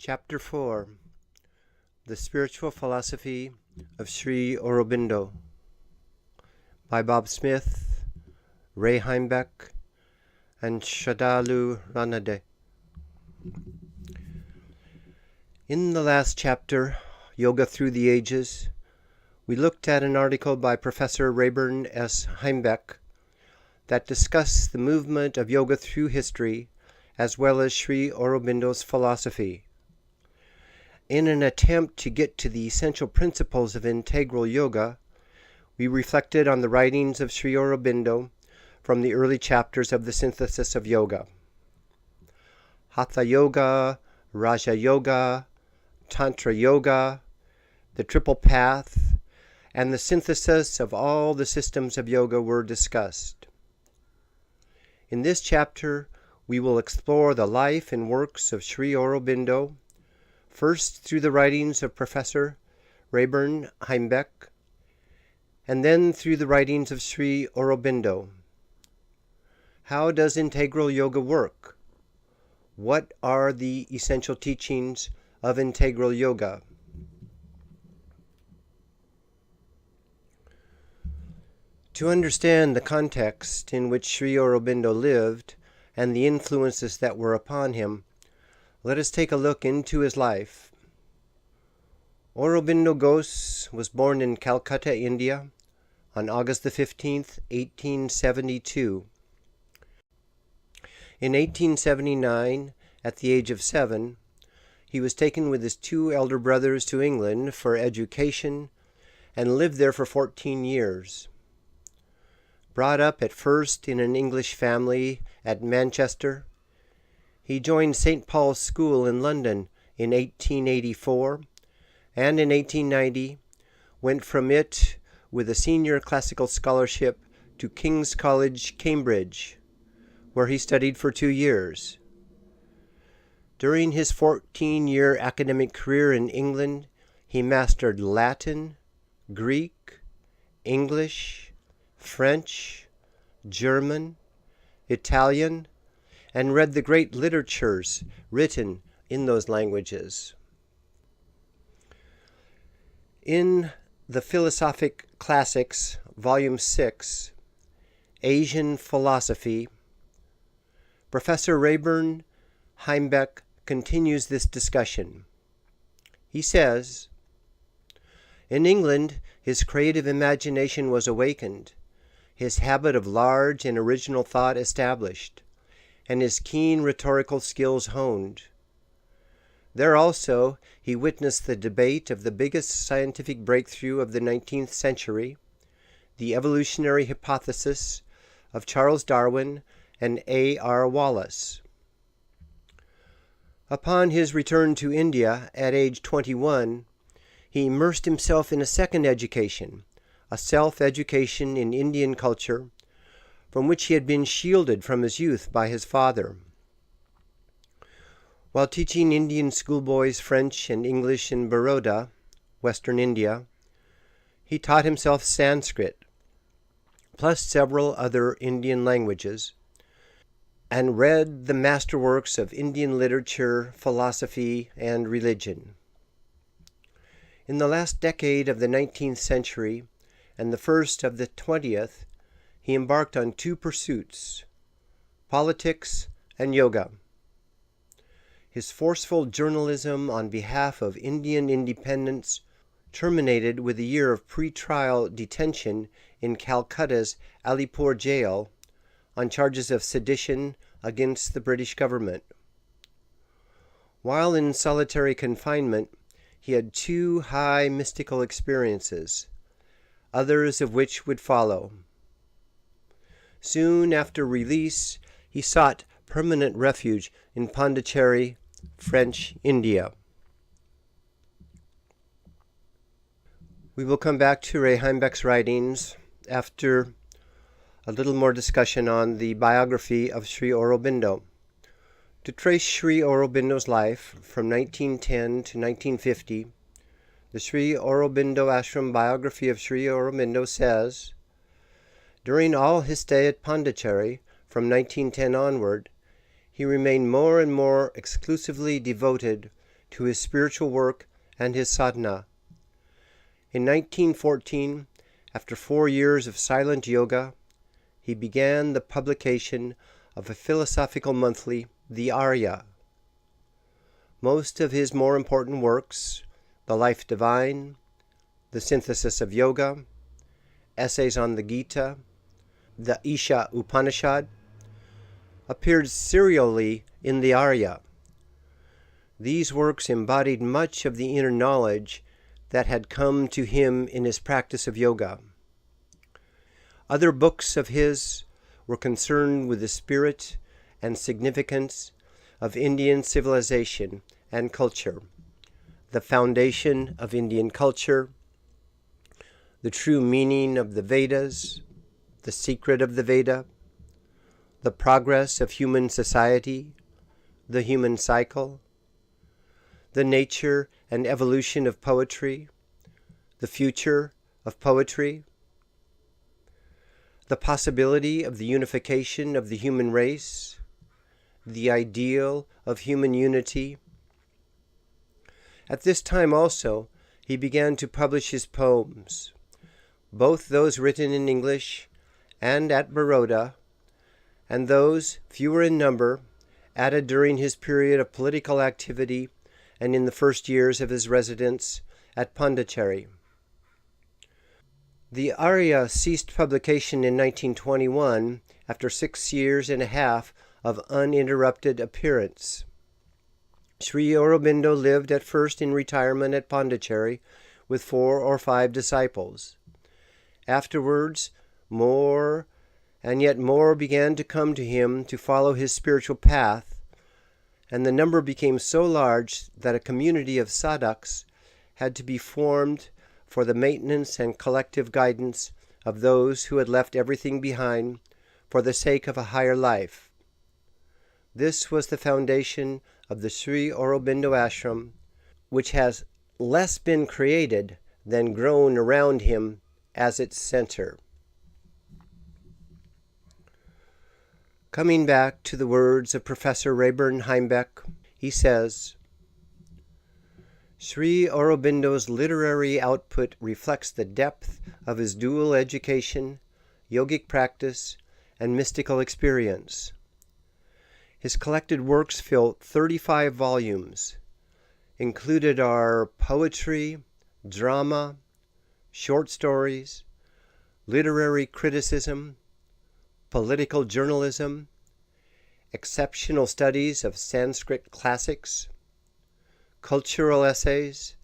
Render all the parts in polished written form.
Chapter 4 The Spiritual Philosophy of Sri Aurobindo by Bob Smith, Rae Heimbeck, and Sraddhalu Ranade. In the last chapter, Yoga Through the Ages, we looked at an article by Professor Rae Heimbeck that discussed the movement of yoga through history as well as Sri Aurobindo's philosophy. In an attempt to get to the essential principles of integral yoga, we reflected on the writings of Sri Aurobindo from the early chapters of the Synthesis of Yoga. Hatha Yoga, Raja Yoga, Tantra Yoga, the Triple Path, and the synthesis of all the systems of yoga were discussed. In this chapter, we will explore the life and works of Sri Aurobindo, first through the writings of Professor Rae Heimbeck, and then through the writings of Sri Aurobindo. How does integral yoga work? What are the essential teachings of integral yoga? To understand the context in which Sri Aurobindo lived and the influences that were upon him, let us take a look into his life. Aurobindo Ghose was born in Calcutta, India, on August the 15th, 1872. In 1879, at the age of 7, he was taken with his two elder brothers to England for education and lived there for 14 years. Brought up at first in an English family at Manchester, he joined St. Paul's School in London in 1884, and in 1890 went from it with a senior classical scholarship to King's College, Cambridge, where he studied for 2 years. During his 14-year academic career in England, he mastered Latin, Greek, English, French, German, Italian, and read the great literatures written in those languages. In the Philosophic Classics, Volume 6, Asian Philosophy, Professor Rae Heimbeck continues this discussion. He says, "In England, his creative imagination was awakened, his habit of large and original thought established, and his keen rhetorical skills honed. There also he witnessed the debate of the biggest scientific breakthrough of the 19th century, the evolutionary hypothesis of Charles Darwin and A.R. Wallace. Upon his return to India at age 21, he immersed himself in a second education, a self-education in Indian culture, from which he had been shielded from his youth by his father. While teaching Indian schoolboys French and English in Baroda, Western India, he taught himself Sanskrit, plus several other Indian languages, and read the masterworks of Indian literature, philosophy, and religion. In the last decade of the 19th century and the first of the 20th, he embarked on 2 pursuits, politics and yoga. His forceful journalism on behalf of Indian independence terminated with a year of pre-trial detention in Calcutta's Alipur jail on charges of sedition against the British government. While in solitary confinement, he had 2 high mystical experiences, others of which would follow. Soon after release, he sought permanent refuge in Pondicherry, French India." We will come back to Rae Heimbeck's writings after a little more discussion on the biography of Sri Aurobindo. To trace Sri Aurobindo's life from 1910 to 1950, the Sri Aurobindo Ashram biography of Sri Aurobindo says, "During all his stay at Pondicherry, from 1910 onward, he remained more and more exclusively devoted to his spiritual work and his sadhana. In 1914, after 4 years of silent yoga, he began the publication of a philosophical monthly, The Arya. Most of his more important works, The Life Divine, The Synthesis of Yoga, Essays on the Gita, the Isha Upanishad, appeared serially in the Arya. These works embodied much of the inner knowledge that had come to him in his practice of yoga. Other books of his were concerned with the spirit and significance of Indian civilization and culture, the foundation of Indian culture, the true meaning of the Vedas, the secret of the Veda, the progress of human society, the human cycle, the nature and evolution of poetry, the future of poetry, the possibility of the unification of the human race, the ideal of human unity. At this time also, he began to publish his poems, both those written in English and at Baroda, and those, fewer in number, added during his period of political activity and in the first years of his residence at Pondicherry. The Arya ceased publication in 1921 after 6 years and a half of uninterrupted appearance. Sri Aurobindo lived at first in retirement at Pondicherry with 4 or 5 disciples. Afterwards, more and yet more began to come to him to follow his spiritual path, and the number became so large that a community of sadhaks had to be formed for the maintenance and collective guidance of those who had left everything behind for the sake of a higher life. This was the foundation of the Sri Aurobindo ashram, which has less been created than grown around him as its center. Coming back to the words of Professor Rae Heimbeck, he says, Sri Aurobindo's literary output reflects the depth of his dual education, yogic practice, and mystical experience. His collected works fill 35 volumes. Included are poetry, drama, short stories, literary criticism, political journalism, exceptional studies of Sanskrit classics, cultural essays,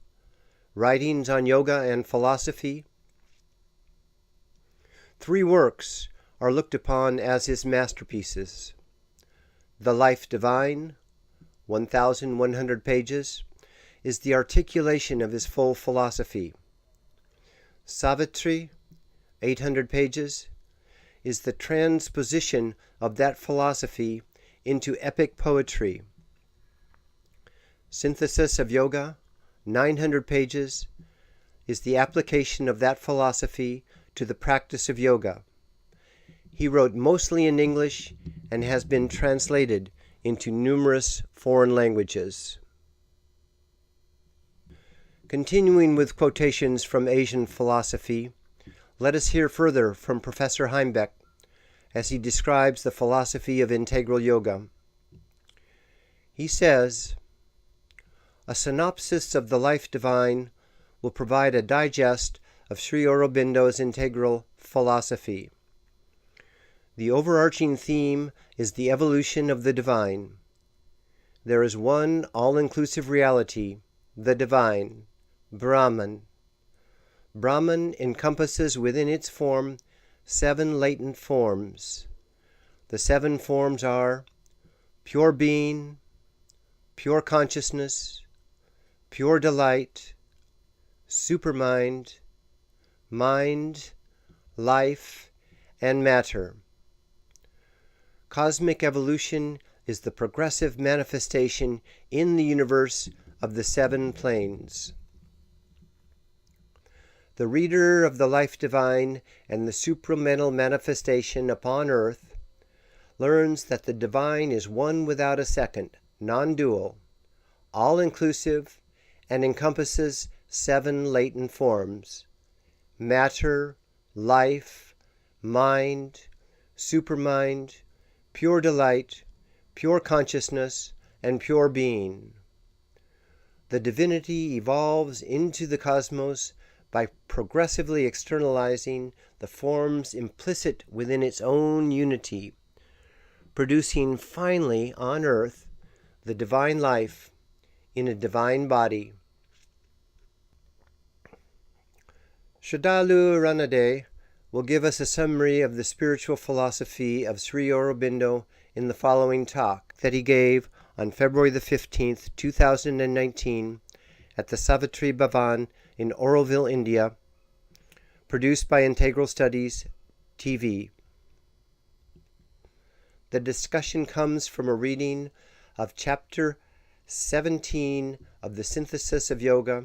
writings on yoga and philosophy. 3 works are looked upon as his masterpieces. The Life Divine, 1,100 pages, is the articulation of his full philosophy. Savitri, 800 pages, is the transposition of that philosophy into epic poetry. Synthesis of Yoga, 900 pages, is the application of that philosophy to the practice of yoga. He wrote mostly in English and has been translated into numerous foreign languages. Continuing with quotations from Asian philosophy, let us hear further from Professor Heimbeck as he describes the philosophy of integral yoga. He says, a synopsis of the Life Divine will provide a digest of Sri Aurobindo's integral philosophy. The overarching theme is the evolution of the divine. There is one all-inclusive reality, the divine, Brahman. Brahman encompasses within its form 7 latent forms. The 7 forms are pure being, pure consciousness, pure delight, supermind, mind, life, and matter. Cosmic evolution is the progressive manifestation in the universe of the 7 planes. The reader of the Life Divine and the supramental manifestation upon earth learns that the divine is one without a second, non-dual, all-inclusive, and encompasses 7 latent forms: matter, life, mind, supermind, pure delight, pure consciousness, and pure being. The divinity evolves into the cosmos by progressively externalizing the forms implicit within its own unity, producing finally on earth the divine life in a divine body. Sraddhalu Ranade will give us a summary of the spiritual philosophy of Sri Aurobindo in the following talk that he gave on February the 15th, 2019 at the Savitri Bhavan in Auroville, India, produced by Integral Studies TV. The discussion comes from a reading of Chapter 17 of the Synthesis of Yoga,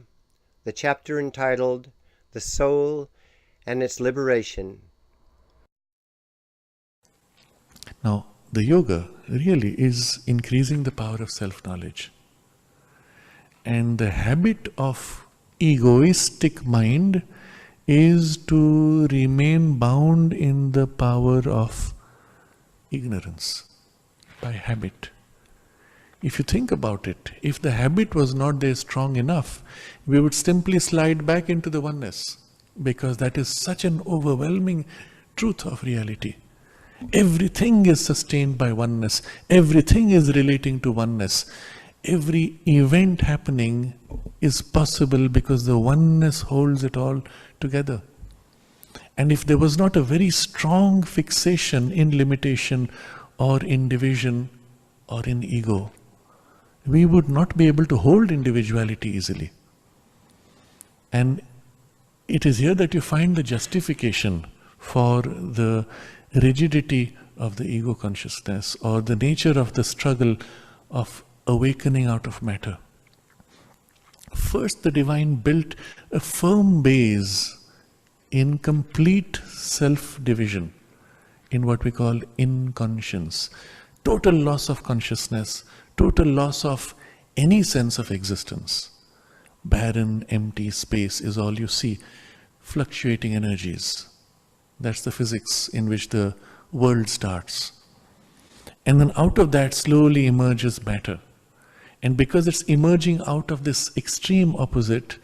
the chapter entitled The Soul and Its Liberation. Now, the yoga really is increasing the power of self-knowledge. And the habit of egoistic mind is to remain bound in the power of ignorance by habit. If you think about it, if the habit was not there strong enough, we would simply slide back into the oneness, because that is such an overwhelming truth of reality. Everything is sustained by oneness. Everything is relating to oneness. Every event happening is possible because the oneness holds it all together. And if there was not a very strong fixation in limitation or in division or in ego, we would not be able to hold individuality easily. And it is here that you find the justification for the rigidity of the ego consciousness, or the nature of the struggle of awakening out of matter. First, the divine built a firm base in complete self-division, in what we call inconscience. Total loss of consciousness, total loss of any sense of existence. Barren, empty space is all you see. Fluctuating energies. That's the physics in which the world starts. And then out of that slowly emerges matter. And because it's emerging out of this extreme opposite,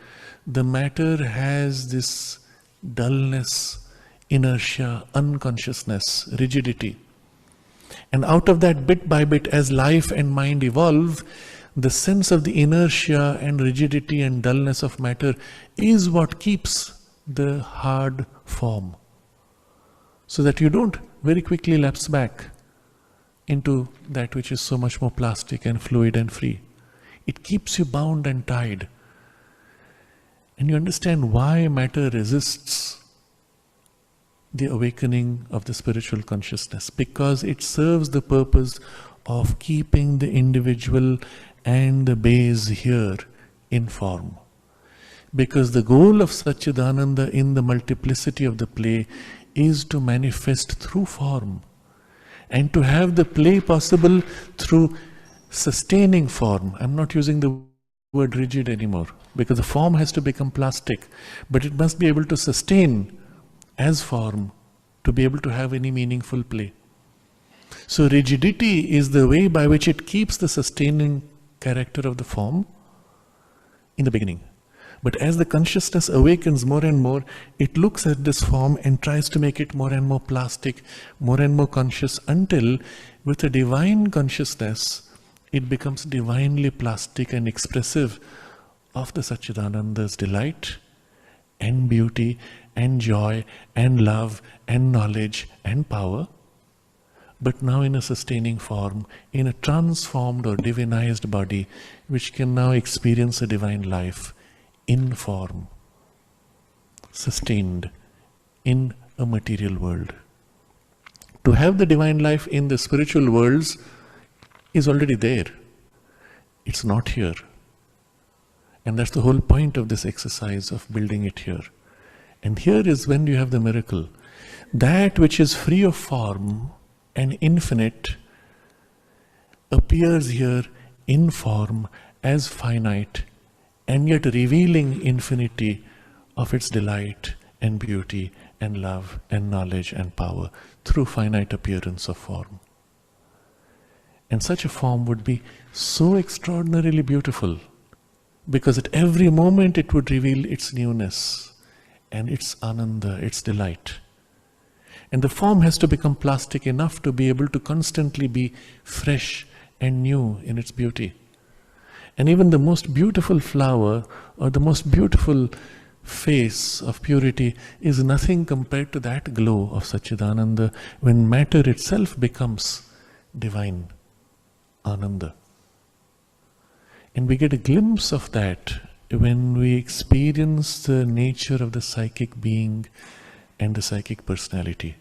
the matter has this dullness, inertia, unconsciousness, rigidity. And out of that, bit by bit, as life and mind evolve, the sense of the inertia and rigidity and dullness of matter is what keeps the hard form. So that you don't very quickly lapse back into that which is so much more plastic and fluid and free. It keeps you bound and tied. And you understand why matter resists the awakening of the spiritual consciousness. Because it serves the purpose of keeping the individual and the base here in form. Because the goal of Sat-Chit-Ananda in the multiplicity of the play is to manifest through form, and to have the play possible through sustaining form. I'm not using the word rigid anymore, because the form has to become plastic, but it must be able to sustain as form to be able to have any meaningful play. So rigidity is the way by which it keeps the sustaining character of the form in the beginning. But as the consciousness awakens more and more, it looks at this form and tries to make it more and more plastic, more and more conscious, until with a divine consciousness, it becomes divinely plastic and expressive of the Sat-Chit-Ananda's delight and beauty and joy and love and knowledge and power, but now in a sustaining form, in a transformed or divinized body, which can now experience a divine life in form, sustained in a material world. To have the divine life in the spiritual worlds is already there. It's not here. And that's the whole point of this exercise of building it here. And here is when you have the miracle. That which is free of form and infinite appears here in form as finite and yet revealing infinity of its delight and beauty and love and knowledge and power through finite appearance of form. And such a form would be so extraordinarily beautiful, because at every moment it would reveal its newness and its ananda, its delight. And the form has to become plastic enough to be able to constantly be fresh and new in its beauty. And even the most beautiful flower or the most beautiful face of purity is nothing compared to that glow of Sat-Chit-Ananda when matter itself becomes divine Ananda. And we get a glimpse of that when we experience the nature of the psychic being and the psychic personality.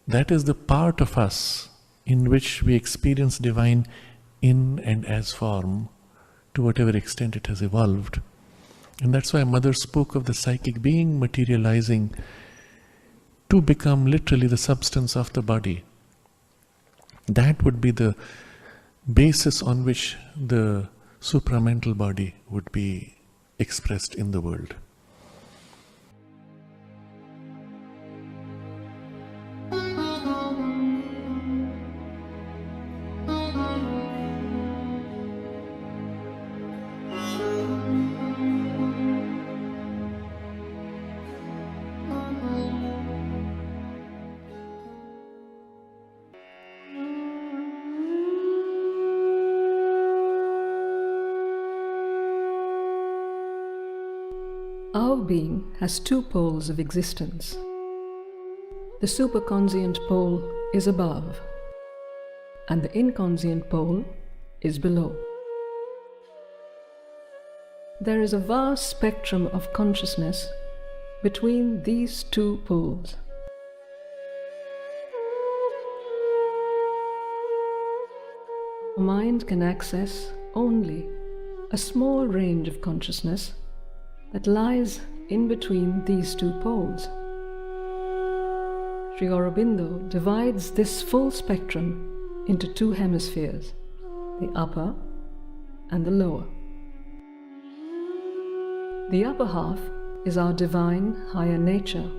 That is the part of us in which we experience divine in and as form, to whatever extent it has evolved. And that's why Mother spoke of the psychic being materializing to become literally the substance of the body. That would be the basis on which the supramental body would be expressed in the world. Our being has two poles of existence. The superconscient pole is above, and the inconscient pole is below. There is a vast spectrum of consciousness between these two poles. Our mind can access only a small range of consciousness that lies in between these two poles. Sri Aurobindo divides this full spectrum into two hemispheres, the upper and the lower. The upper half is our divine higher nature,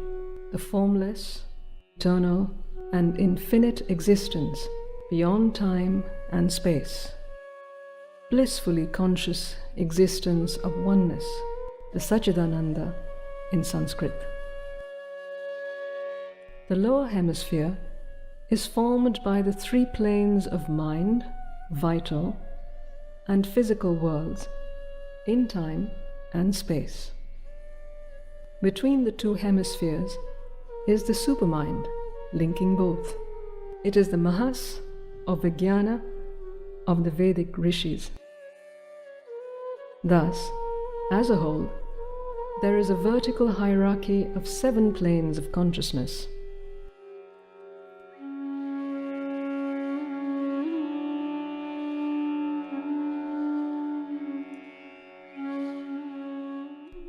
the formless, eternal, and infinite existence beyond time and space, blissfully conscious existence of oneness, the Sachchidananda in Sanskrit. The lower hemisphere is formed by the three planes of mind, vital, and physical worlds in time and space. Between the two hemispheres is the Supermind, linking both. It is the Mahas of Vijnana of the Vedic rishis. Thus, as a whole, there is a vertical hierarchy of 7 planes of consciousness.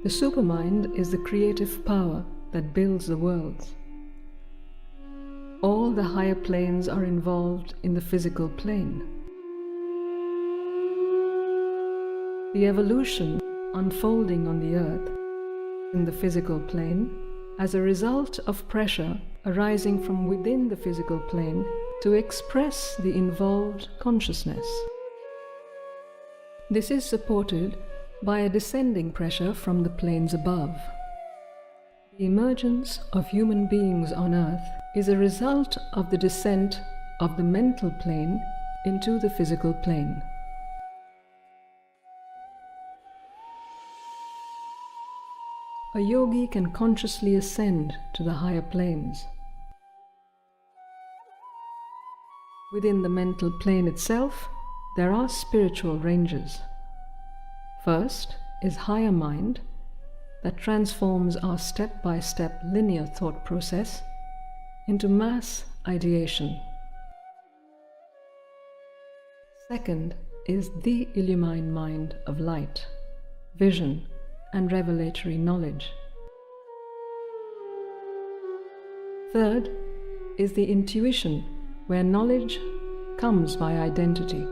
The Supermind is the creative power that builds the worlds. All the higher planes are involved in the physical plane. The evolution unfolding on the earth in the physical plane as a result of pressure arising from within the physical plane to express the involved consciousness. This is supported by a descending pressure from the planes above. The emergence of human beings on earth is a result of the descent of the mental plane into the physical plane. A yogi can consciously ascend to the higher planes. Within the mental plane itself, there are spiritual ranges. First is higher mind that transforms our step-by-step linear thought process into mass ideation. Second is the illumined mind of light, vision, and revelatory knowledge. Third is the intuition, where knowledge comes by identity.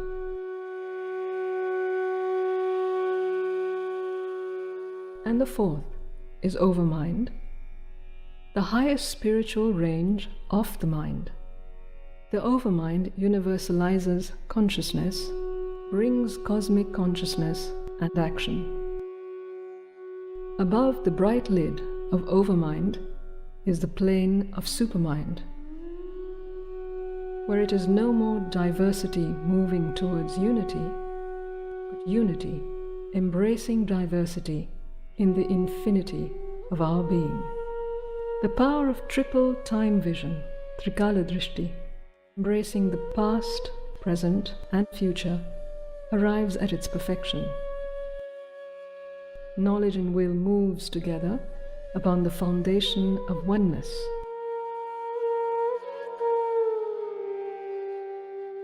and the fourth is overmind, the highest spiritual range of the mind. The overmind universalizes consciousness, brings cosmic consciousness and action. Above the bright lid of overmind is the plane of supermind, where it is no more diversity moving towards unity, but unity embracing diversity in the infinity of our being. The power of triple time vision, Trikala Drishti, embracing the past, present and future, arrives at its perfection. Knowledge and will moves together upon the foundation of oneness.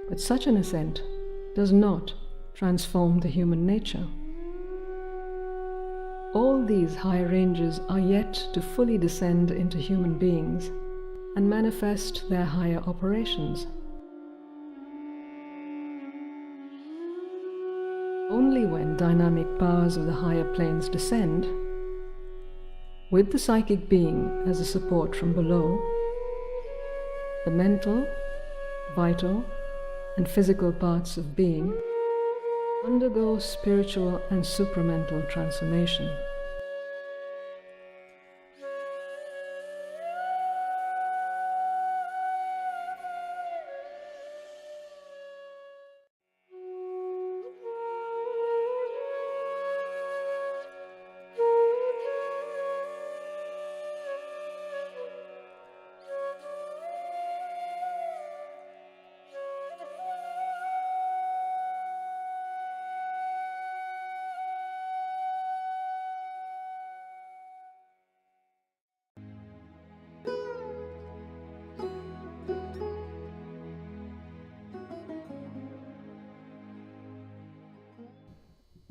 But such an ascent does not transform the human nature. All these higher ranges are yet to fully descend into human beings and manifest their higher operations. Only when dynamic powers of the higher planes descend, with the psychic being as a support from below, the mental, vital, and physical parts of being undergo spiritual and supramental transformation.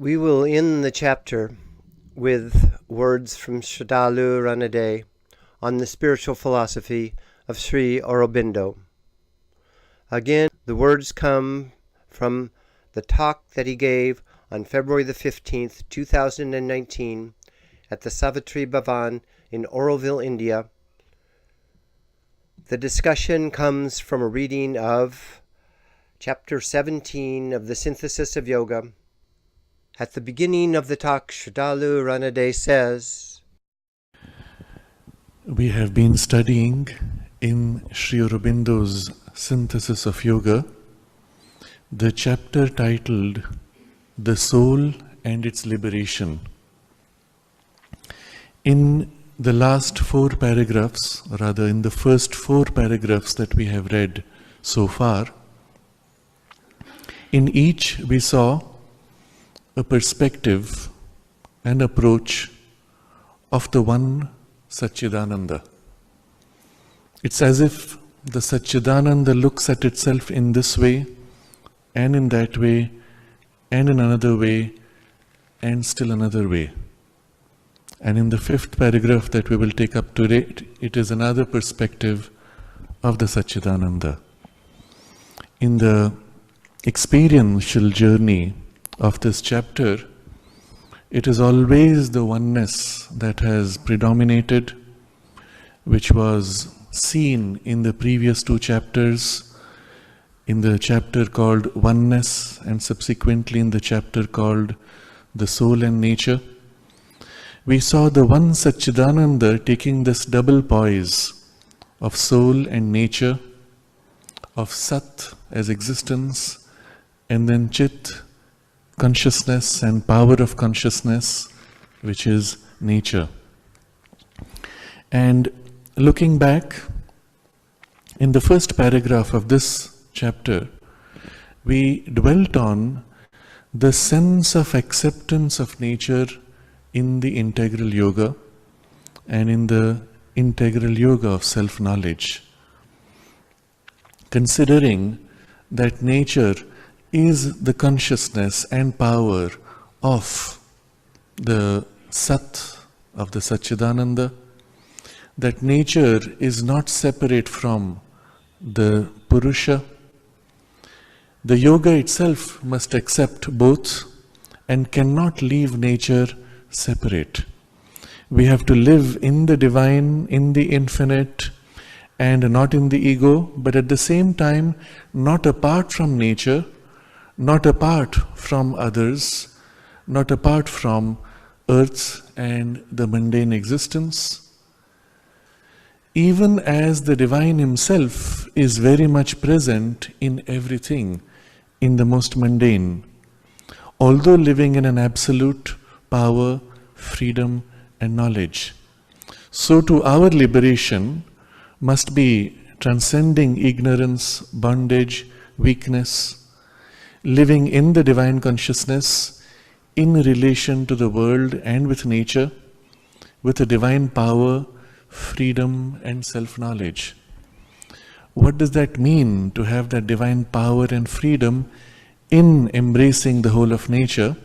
We will end the chapter with words from Sraddhalu Ranade on the spiritual philosophy of Sri Aurobindo. Again, the words come from the talk that he gave on February the 15th, 2019 at the Savitri Bhavan in Auroville, India. The discussion comes from a reading of chapter 17 of the Synthesis of Yoga. At the beginning of the talk, Sraddhalu Ranade says, we have been studying in Sri Aurobindo's Synthesis of Yoga the chapter titled The Soul and Its Liberation. In the last four paragraphs, or rather in the first four paragraphs that we have read so far, in each we saw a perspective and approach of the one Sat-Chit-Ananda. It's as if the Sat-Chit-Ananda looks at itself in this way, and in that way, and in another way, and still another way. And in the fifth paragraph that we will take up today, it is another perspective of the Sat-Chit-Ananda. In the experiential journey of this chapter, it is always the oneness that has predominated, which was seen in the previous two chapters, in the chapter called Oneness and subsequently in the chapter called The Soul and Nature. We saw the one Sat-Chit-Ananda taking this double poise of soul and nature, of Sat as existence, and then Chit, consciousness and power of consciousness, which is nature. And looking back, in the first paragraph of this chapter, we dwelt on the sense of acceptance of nature in the integral yoga and in the integral yoga of self-knowledge, considering that nature is the consciousness and power of the Sat, of the Sat-Chit-Ananda, that nature is not separate from the Purusha. The yoga itself must accept both and cannot leave nature separate. We have to live in the divine, in the infinite, and not in the ego, but at the same time not apart from nature, not apart from others, not apart from earth and the mundane existence. Even as the divine himself is very much present in everything, in the most mundane, although living in an absolute power, freedom, and knowledge. So too our liberation must be transcending ignorance, bondage, weakness, living in the divine consciousness in relation to the world and with nature, with a divine power, freedom, and self-knowledge. What does that mean, to have that divine power and freedom in embracing the whole of nature?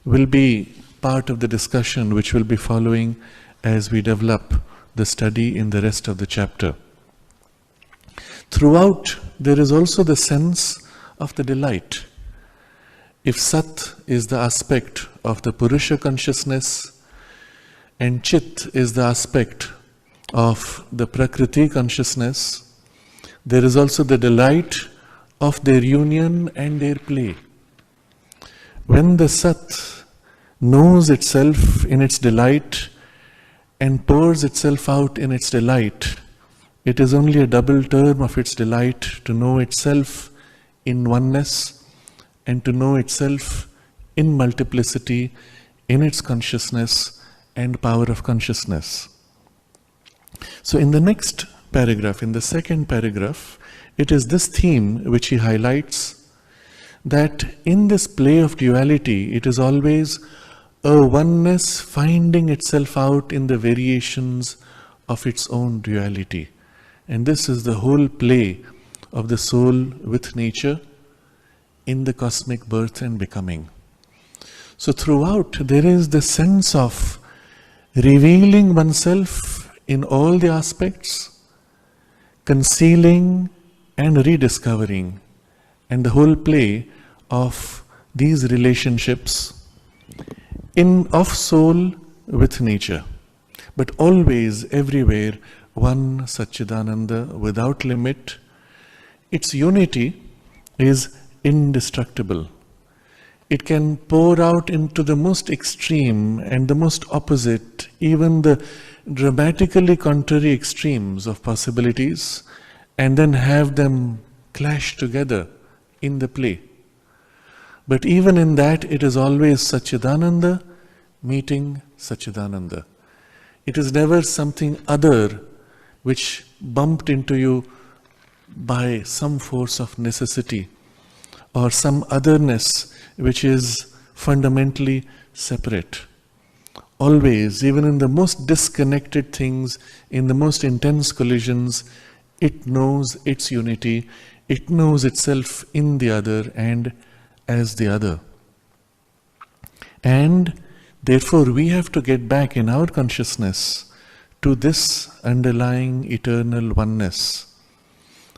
Will be part of the discussion which will be following as we develop the study in the rest of the chapter. Throughout, there is also the sense of the delight. If Sat is the aspect of the Purusha consciousness, and Chit is the aspect of the Prakriti consciousness, there is also the delight of their union and their play. When the Sat knows itself in its delight and pours itself out in its delight, it is only a double term of its delight to know itself in oneness and to know itself in multiplicity, in its consciousness and power of consciousness. So in the next paragraph, in the second paragraph, it is this theme which he highlights, that in this play of duality, it is always a oneness finding itself out in the variations of its own duality. And this is the whole play of the soul with nature in the cosmic birth and becoming. So throughout, there is the sense of revealing oneself in all the aspects, concealing and rediscovering, and the whole play of these relationships of soul with nature, but always, everywhere, one Sat-Chit-Ananda without limit. Its unity is indestructible. It can pour out into the most extreme and the most opposite, even the dramatically contrary extremes of possibilities, and then have them clash together in the play. But even in that, it is always Sat-Chit-Ananda meeting Sat-Chit-Ananda. It is never something other which bumped into you by some force of necessity or some otherness which is fundamentally separate. Always, even in the most disconnected things, in the most intense collisions, it knows its unity, it knows itself in the other and as the other. And therefore we have to get back in our consciousness to this underlying eternal oneness.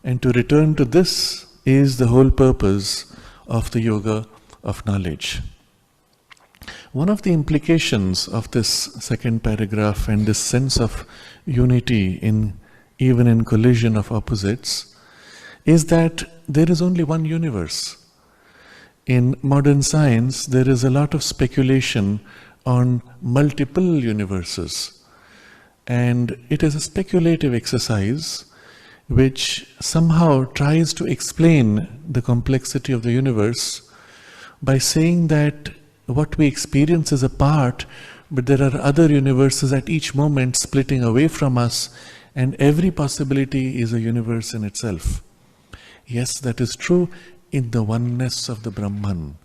And to return to this is the whole purpose of the yoga of knowledge. One of the implications of this second paragraph and this sense of unity even in collision of opposites is that there is only one universe. In modern science, there is a lot of speculation on multiple universes. And it is a speculative exercise which somehow tries to explain the complexity of the universe by saying that what we experience is a part, but there are other universes at each moment splitting away from us, and every possibility is a universe in itself. Yes, that is true in the oneness of the Brahman.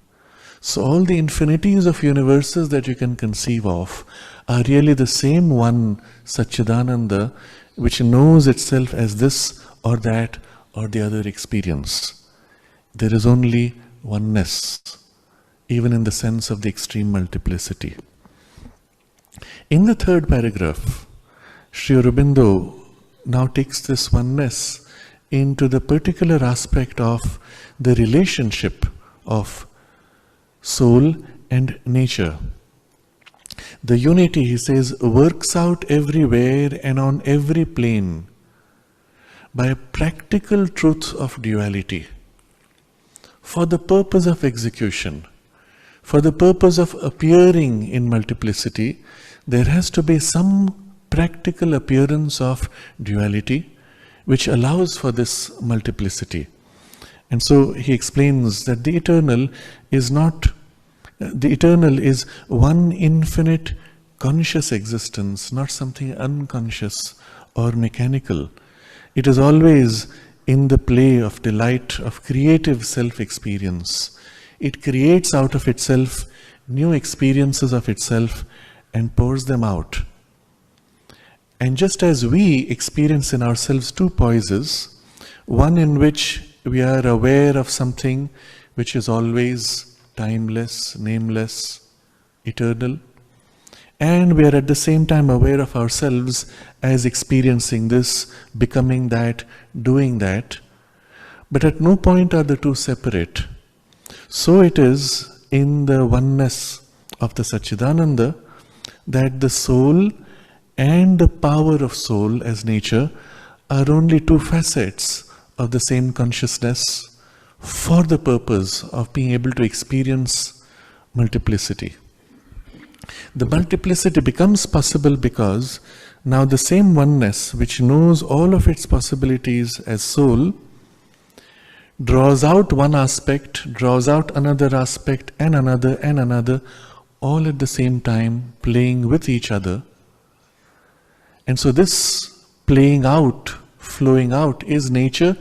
So all the infinities of universes that you can conceive of are really the same one Sat-Chit-Ananda, which knows itself as this or that or the other experience. There is only oneness, even in the sense of the extreme multiplicity. In the third paragraph, Sri Aurobindo now takes this oneness into the particular aspect of the relationship of soul and nature. The unity, he says, works out everywhere and on every plane by a practical truth of duality. For the purpose of execution, for the purpose of appearing in multiplicity, there has to be some practical appearance of duality which allows for this multiplicity. And so he explains that the eternal is one infinite conscious existence, not something unconscious or mechanical. It is always in the play of delight, of creative self-experience. It creates out of itself new experiences of itself and pours them out. And just as we experience in ourselves two poises, one in which we are aware of something which is always timeless, nameless, eternal, and we are at the same time aware of ourselves as experiencing this, becoming that, doing that, but at no point are the two separate. So it is in the oneness of the Sat-Chit-Ananda that the soul and the power of soul as nature are only two facets of the same consciousness for the purpose of being able to experience multiplicity. The multiplicity becomes possible because now the same oneness which knows all of its possibilities as soul draws out one aspect, draws out another aspect and another, all at the same time playing with each other. And so this playing out, flowing out is nature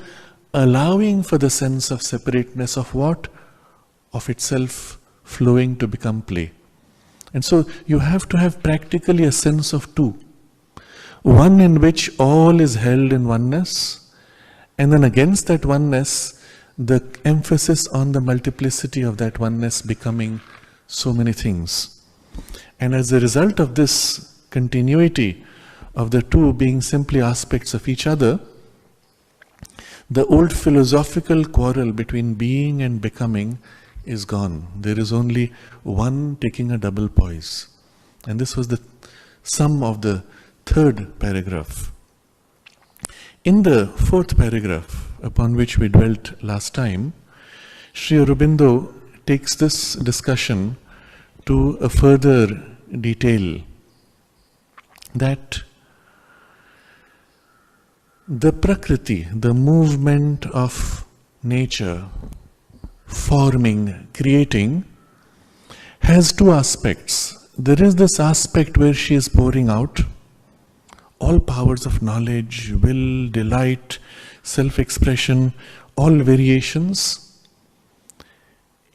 allowing for the sense of separateness of what? Of itself flowing to become play. And so you have to have practically a sense of two. One in which all is held in oneness, and then against that oneness, the emphasis on the multiplicity of that oneness becoming so many things. And as a result of this continuity of the two being simply aspects of each other, the old philosophical quarrel between being and becoming is gone. There is only one taking a double poise. And this was the sum of the third paragraph. In the fourth paragraph, upon which we dwelt last time, Sri Aurobindo takes this discussion to a further detail, that the Prakriti, the movement of nature, forming, creating, has two aspects. There is this aspect where she is pouring out all powers of knowledge, will, delight, self-expression, all variations,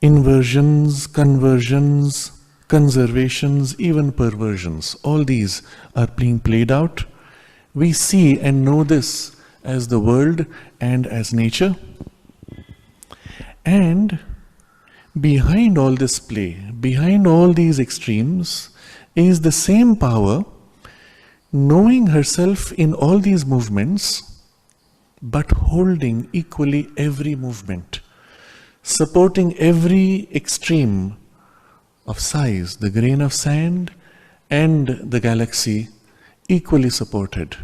inversions, conversions, conservations, even perversions. All these are being played out. We see and know this as the world and as nature. And behind all this play, behind all these extremes, is the same power knowing herself in all these movements, but holding equally every movement, supporting every extreme of size, the grain of sand and the galaxy equally supported,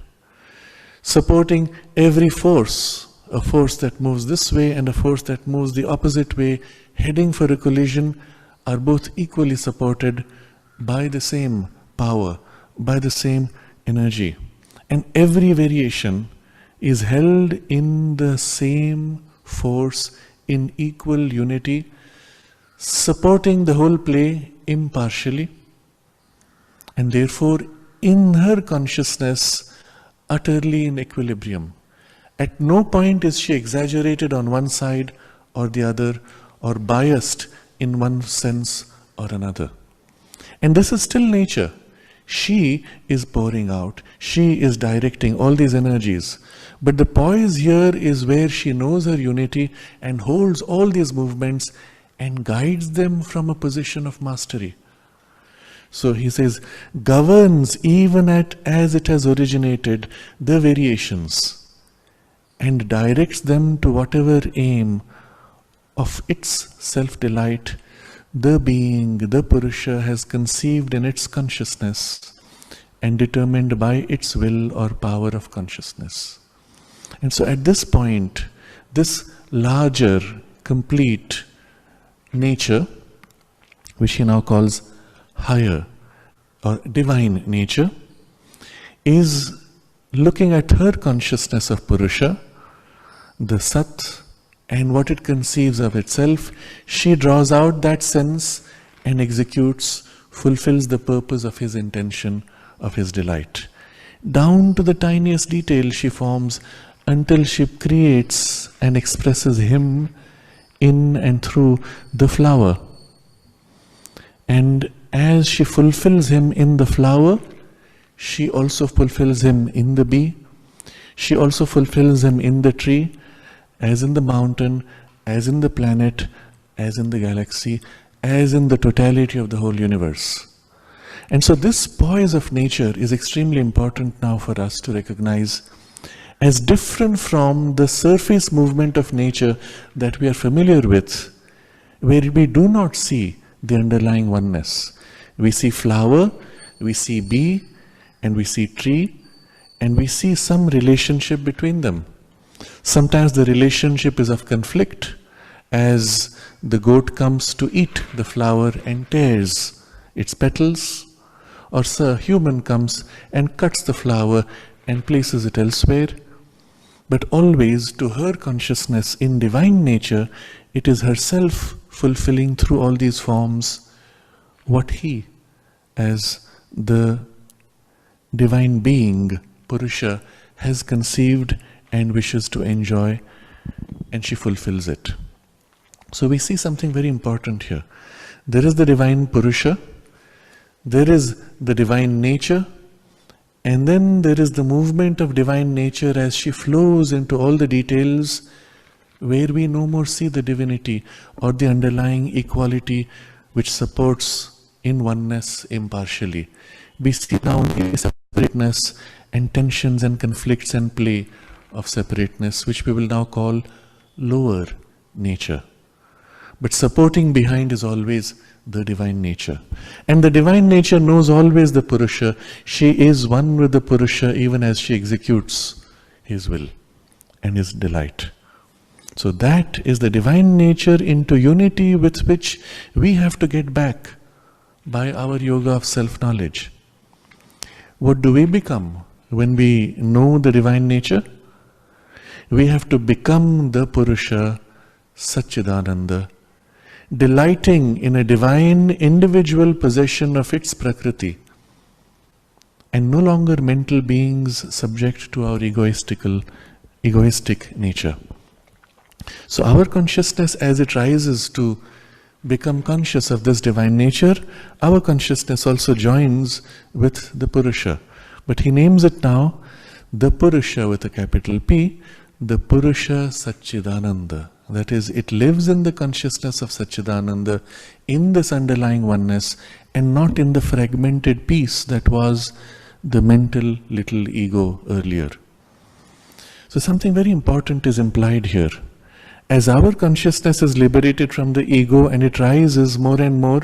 supporting every force, a force that moves this way and a force that moves the opposite way, heading for a collision, are both equally supported by the same power, by the same energy. And every variation is held in the same force, in equal unity, supporting the whole play impartially, and therefore in her consciousness utterly in equilibrium. At no point is she exaggerated on one side or the other, or biased in one sense or another. And this is still nature. She is pouring out, she is directing all these energies. But the poise here is where she knows her unity and holds all these movements and guides them from a position of mastery. So he says, governs even as it has originated the variations and directs them to whatever aim of its self-delight, the being, the Purusha, has conceived in its consciousness and determined by its will or power of consciousness. And so at this point, this larger, complete nature, which he now calls higher or divine nature, is looking at her consciousness of Purusha, the Sat, and what it conceives of itself. She draws out that sense and executes, fulfills the purpose of his intention, of his delight. Down to the tiniest detail she forms until she creates and expresses him in and through the flower. And as she fulfills him in the flower, she also fulfills him in the bee. She also fulfills him in the tree, as in the mountain, as in the planet, as in the galaxy, as in the totality of the whole universe. And so this poise of nature is extremely important now for us to recognize as different from the surface movement of nature that we are familiar with, where we do not see the underlying oneness. We see flower, we see bee, and we see tree, and we see some relationship between them. Sometimes the relationship is of conflict, as the goat comes to eat the flower and tears its petals, or a human comes and cuts the flower and places it elsewhere. But always to her consciousness in divine nature, it is herself fulfilling through all these forms what he, as the divine being, Purusha, has conceived and wishes to enjoy, and she fulfills it. So we see something very important here. There is the divine Purusha, there is the divine nature, and then there is the movement of divine nature as she flows into all the details where we no more see the divinity or the underlying equality which supports in oneness impartially. We see now only separateness and tensions and conflicts and play of separateness, which we will now call lower nature. But supporting behind is always the divine nature. And the divine nature knows always the Purusha. She is one with the Purusha even as she executes his will and his delight. So that is the divine nature into unity with which we have to get back by our yoga of self-knowledge. What do we become when we know the divine nature? We have to become the Purusha, Sat-Chit-Ananda, delighting in a divine individual possession of its Prakriti, and no longer mental beings subject to our egoistic nature. So our consciousness, as it rises to become conscious of this divine nature, our consciousness also joins with the Purusha. But he names it now the Purusha with a capital P, the Purusha Sat-Chit-Ananda. That is, it lives in the consciousness of Sat-Chit-Ananda, in this underlying oneness, and not in the fragmented piece that was the mental little ego earlier. So something very important is implied here. As our consciousness is liberated from the ego and it rises more and more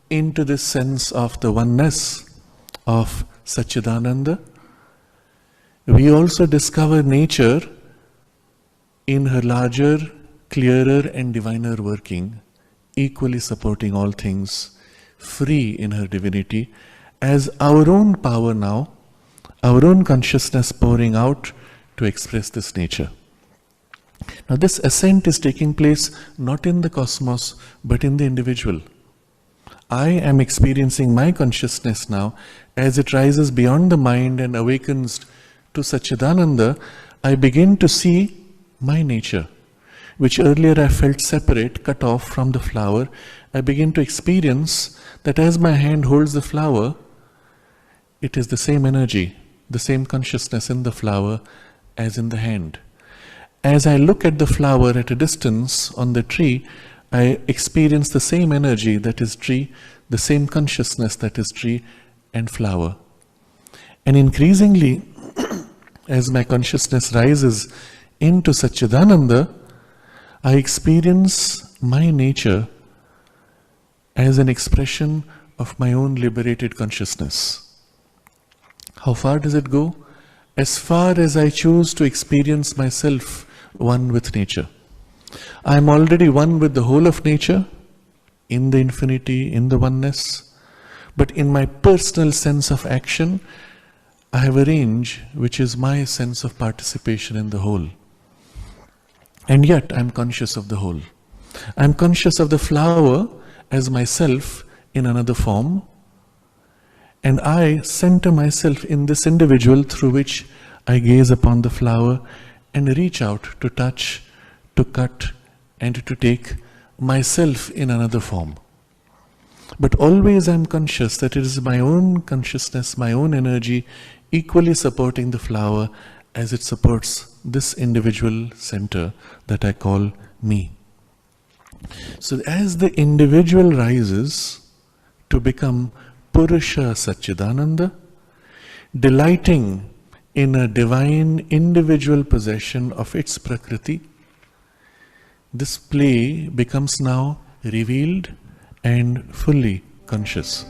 into this sense of the oneness of Sat-Chit-Ananda, we also discover nature in her larger, clearer and diviner working, equally supporting all things, free in her divinity, as our own power now, our own consciousness pouring out to express this nature. Now this ascent is taking place not in the cosmos, but in the individual. I am experiencing my consciousness now as it rises beyond the mind and awakens to Sat-Chit-Ananda. I begin to see my nature, which earlier I felt separate, cut off from the flower. I begin to experience that as my hand holds the flower, it is the same energy, the same consciousness in the flower as in the hand. As I look at the flower at a distance on the tree, I experience the same energy that is tree, the same consciousness that is tree and flower. And increasingly, as my consciousness rises into Sat-Chit-Ananda, I experience my nature as an expression of my own liberated consciousness. How far does it go? As far as I choose to experience myself one with nature. I am already one with the whole of nature, in the infinity, in the oneness. But in my personal sense of action, I have a range which is my sense of participation in the whole. And yet I am conscious of the whole. I am conscious of the flower as myself in another form. And I center myself in this individual through which I gaze upon the flower and reach out to touch, to cut, and to take myself in another form. But always I am conscious that it is my own consciousness, my own energy, equally supporting the flower as it supports this individual center that I call me. So as the individual rises to become Purusha Sat-Chit-Ananda, delighting in a divine individual possession of its Prakriti, this play becomes now revealed and fully conscious.